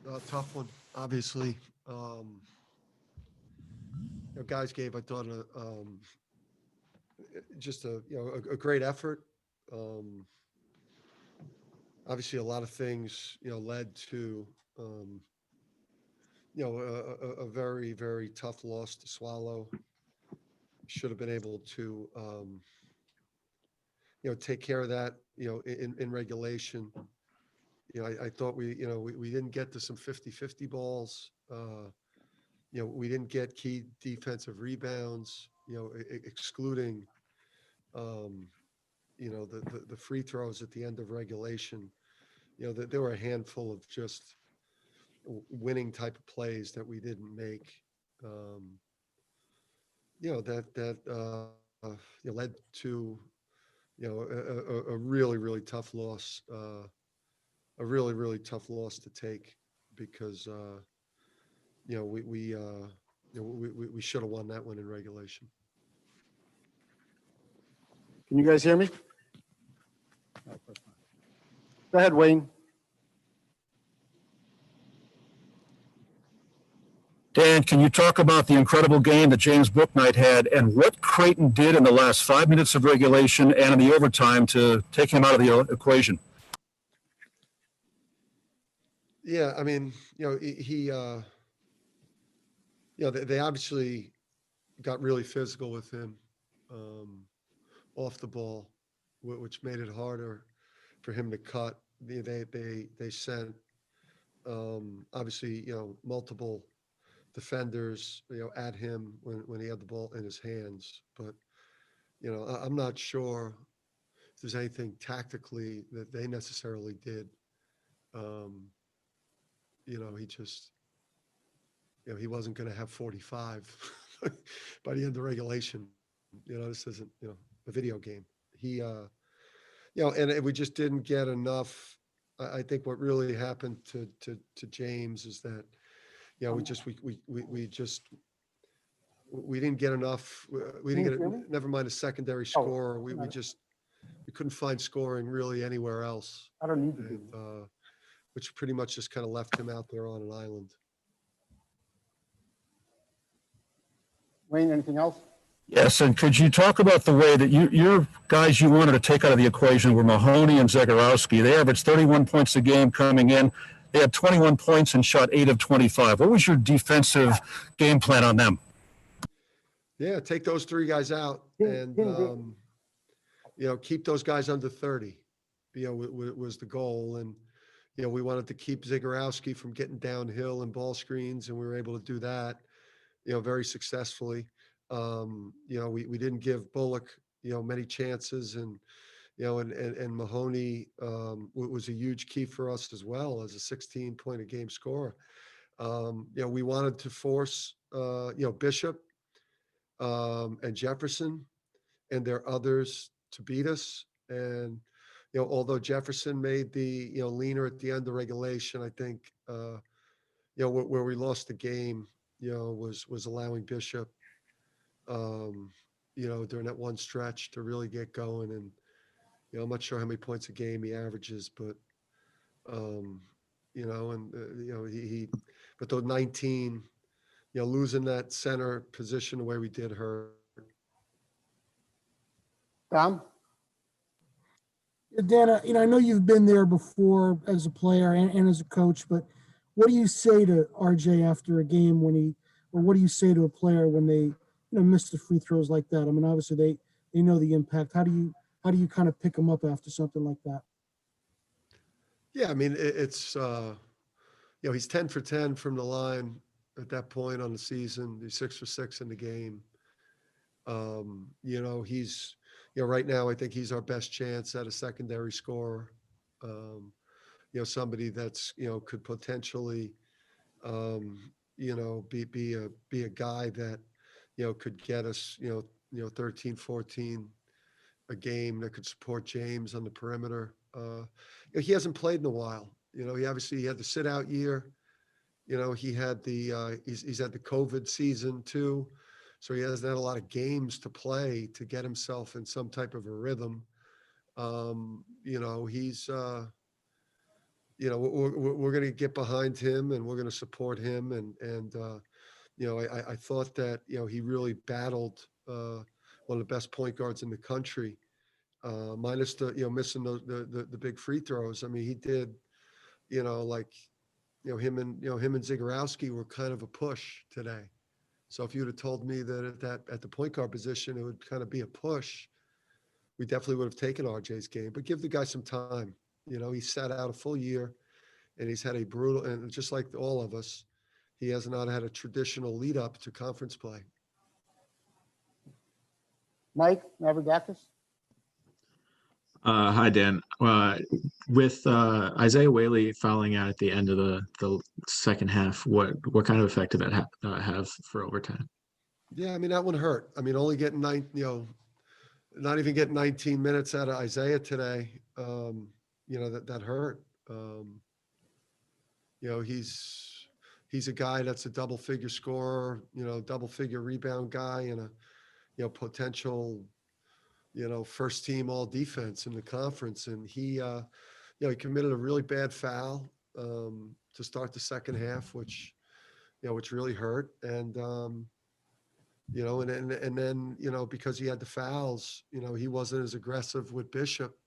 A tough one, obviously. Um, guys gave, I thought, just a great effort. Um, Obviously, a lot of things led to um, a very very tough loss to swallow. Should have been able to take care of that in regulation. I thought we didn't get to some 50-50 balls. We didn't get key defensive rebounds. Excluding um, the free throws at the end of regulation. There were a handful of just winning type of plays that we didn't make. Um, that led to a really really tough loss, a really really tough loss to take because we should have won that one in regulation. Can you guys hear me? Go ahead, Wayne. Dan, can you talk about the incredible game that James Bouknight had and what Creighton did in the last 5 minutes of regulation and in the overtime to take him out of the equation? Yeah, I mean, they obviously got really physical with him um, off the ball, which made it harder for him to cut. They sent obviously multiple defenders at him when he had the ball in his hands. But I'm not sure if there's anything tactically that they necessarily did. Um, he just he wasn't going to have 45 by the end of regulation. This isn't a video game. He and we just didn't get enough. I think what really happened to James is that we didn't get enough. We didn't get never mind a secondary score. We couldn't find scoring really anywhere else. I don't need to and, which pretty much just kind of left him out there on an island. Wayne, anything else? Yes, and could you talk about the way that your guys you wanted to take out of the equation were Mahoney and Zegarowski? They averaged 31 points a game coming in. They had 21 points and shot 8 of 25. What was your defensive game plan on them? Yeah, take those three guys out and keep those guys under 30. Was the goal, and we wanted to keep Zegarowski from getting downhill and ball screens, and we were able to do that very successfully. We didn't give Bullock many chances, and and Mahoney was a huge key for us as well as a 16-point a game scorer. We wanted to force Bishop and Jefferson and their others to beat us. And although Jefferson made the leaner at the end of regulation, I think where we lost the game was allowing Bishop during that one stretch to really get going. And I'm not sure how many points a game he averages, but he but those 19, losing that center position the way we did hurt. Tom? Dan, I know you've been there before as a player and as a coach, but what do you say to RJ after a game or what do you say to a player when they, miss the free throws like that? I mean, obviously they know the impact. How do you kind of pick them up after something like that? Yeah, I mean, it's he's 10 for 10 from the line at that point on the season. He's 6 for 6 in the game. He's right now I think he's our best chance at a secondary scorer. Somebody that's could potentially be a guy that could get us 13, 14 a game that could support James on the perimeter. He hasn't played in a while. He had the sit out year. He had he's had the COVID season too. So he hasn't had a lot of games to play to get himself in some type of a rhythm. He's we're going to get behind him and we're going to support him. I thought that, he really battled one of the best point guards in the country, minus the, missing the big free throws. I mean, he did, like, him and Zagorowski were kind of a push today. So if you'd have told me that at the point guard position, it would kind of be a push, we definitely would have taken RJ's game, but give the guy some time. He sat out a full year and he's had a brutal, and just like all of us, he has not had a traditional lead up to conference play. Mike Mavrodakis? Hi, Dan. With Isaiah Whaley fouling out at the end of the second half, what kind of effect did that have for overtime? Yeah, I mean, that one hurt. I mean, only getting not even getting 19 minutes out of Isaiah today, that hurt. He's a guy that's a double figure scorer, double figure rebound guy, and a potential, first team all defense in the conference. And he committed a really bad foul to start the second half, which really hurt. And, and then, because he had the fouls, he wasn't as aggressive with Bishop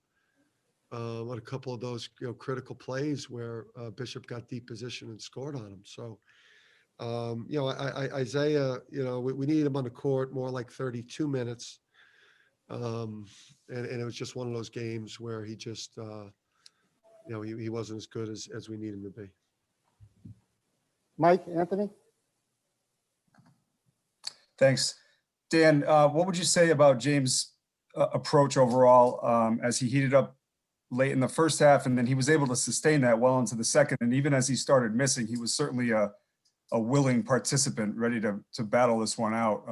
on a couple of those, critical plays where Bishop got deep position and scored on him. So, Isaiah, we need him on the court more like 32 minutes. And it was just one of those games where he just, he wasn't as good as we need him to be. Mike, Anthony? Thanks. Dan, what would you say about James' approach overall as he heated up late in the first half, and then he was able to sustain that well into the second, and even as he started missing, he was certainly a willing participant ready to battle this one out.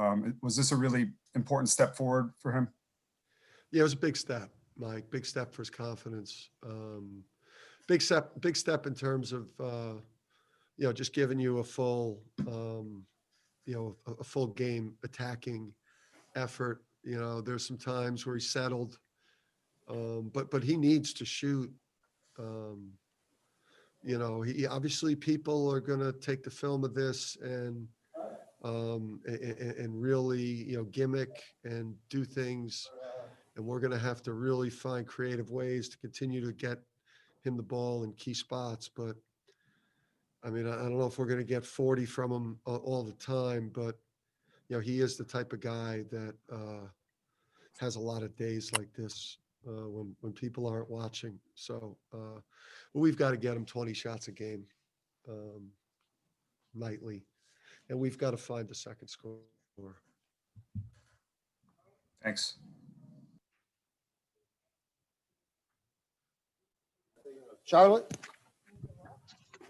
Was this a really important step forward for him? Yeah, it was a big step, Mike. Big step for his confidence. Big step in terms of, just giving you a full, a full game attacking effort. There's some times where he settled, but he needs to shoot. He obviously, people are going to take the film of this and really, gimmick and do things. And we're going to have to really find creative ways to continue to get him the ball in key spots. But I mean, I don't know if we're going to get 40 from him all the time, but he is the type of guy that has a lot of days like this when people aren't watching. So we've got to get him 20 shots a game nightly, and we've got to find the second score. Thanks. Charlotte?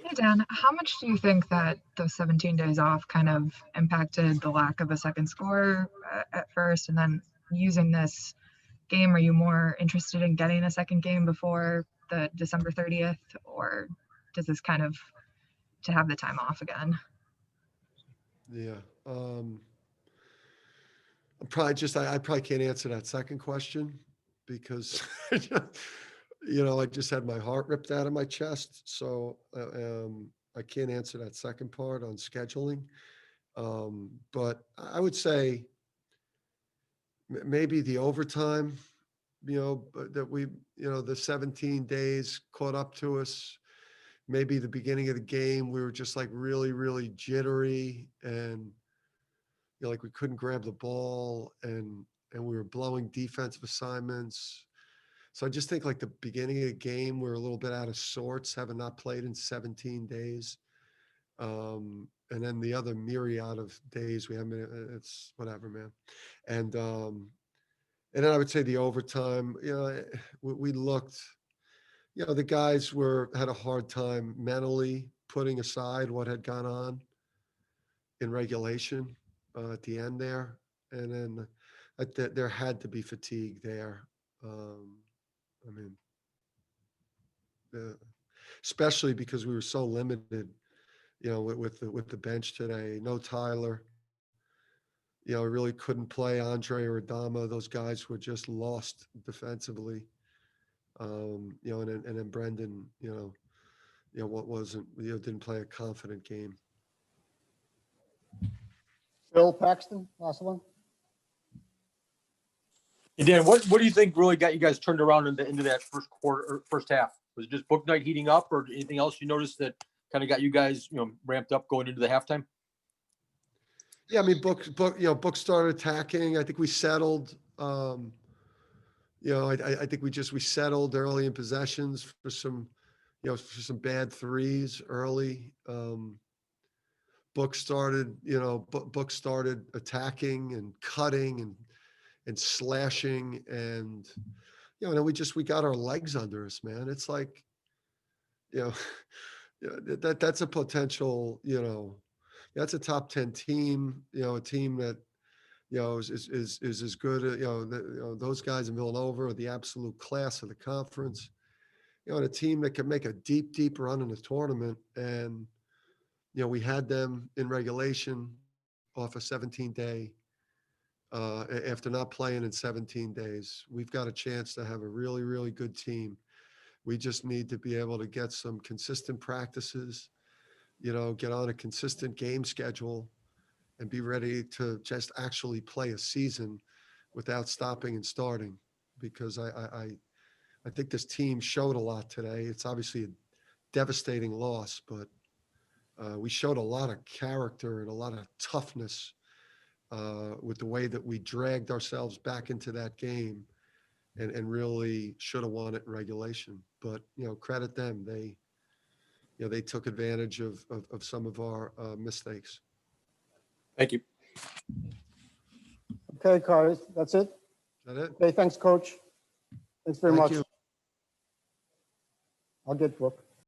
Hey Dan, how much do you think that those 17 days off kind of impacted the lack of a second score at first? And then using this game, are you more interested in getting a second game before the December 30th? Or does this kind of to have the time off again? Yeah. I probably can't answer that second question because, I just had my heart ripped out of my chest. So I can't answer that second part on scheduling. But I would say maybe the overtime, that we, the 17 days caught up to us. Maybe the beginning of the game, we were just like really, really jittery and, like we couldn't grab the ball and we were blowing defensive assignments. So I just think like the beginning of the game, we're a little bit out of sorts, having not played in 17 days. And then the other myriad of days we haven't, it's whatever, man. And then I would say the overtime, we looked, the guys had a hard time mentally putting aside what had gone on in regulation at the end there. And then there had to be fatigue there. I mean, especially because we were so limited, with the bench today. No Tyler, really couldn't play Andre or Adama. Those guys were just lost defensively. And then Brendan, what wasn't, didn't play a confident game. Phil Paxton, last one. And Dan, what do you think really got you guys turned around into that first quarter or first half? Was it just book night heating up, or anything else you noticed that kind of got you guys, ramped up going into the halftime? Yeah, I mean, Book started attacking. I think we settled. I think we settled early in possessions for some bad threes early. Book started attacking and cutting and slashing, and then we got our legs under us, man. It's like, you know, that's a potential, that's a top 10 team, a team that, is as good, those guys in Villanova are the absolute class of the conference, and a team that can make a deep run in the tournament. And, we had them in regulation off a 17-day, after not playing in 17 days. We've got a chance to have a really, really good team. We just need to be able to get some consistent practices, get on a consistent game schedule, and be ready to just actually play a season without stopping and starting. Because I think this team showed a lot today. It's obviously a devastating loss, but we showed a lot of character and a lot of toughness with the way that we dragged ourselves back into that game, and really should have won it in regulation. But, credit them. They took advantage of some of our mistakes. Thank you. Okay, Carter, that's it. Is that it? Okay, thanks, Coach. Thanks very Thank much. you. I'll get Brooke.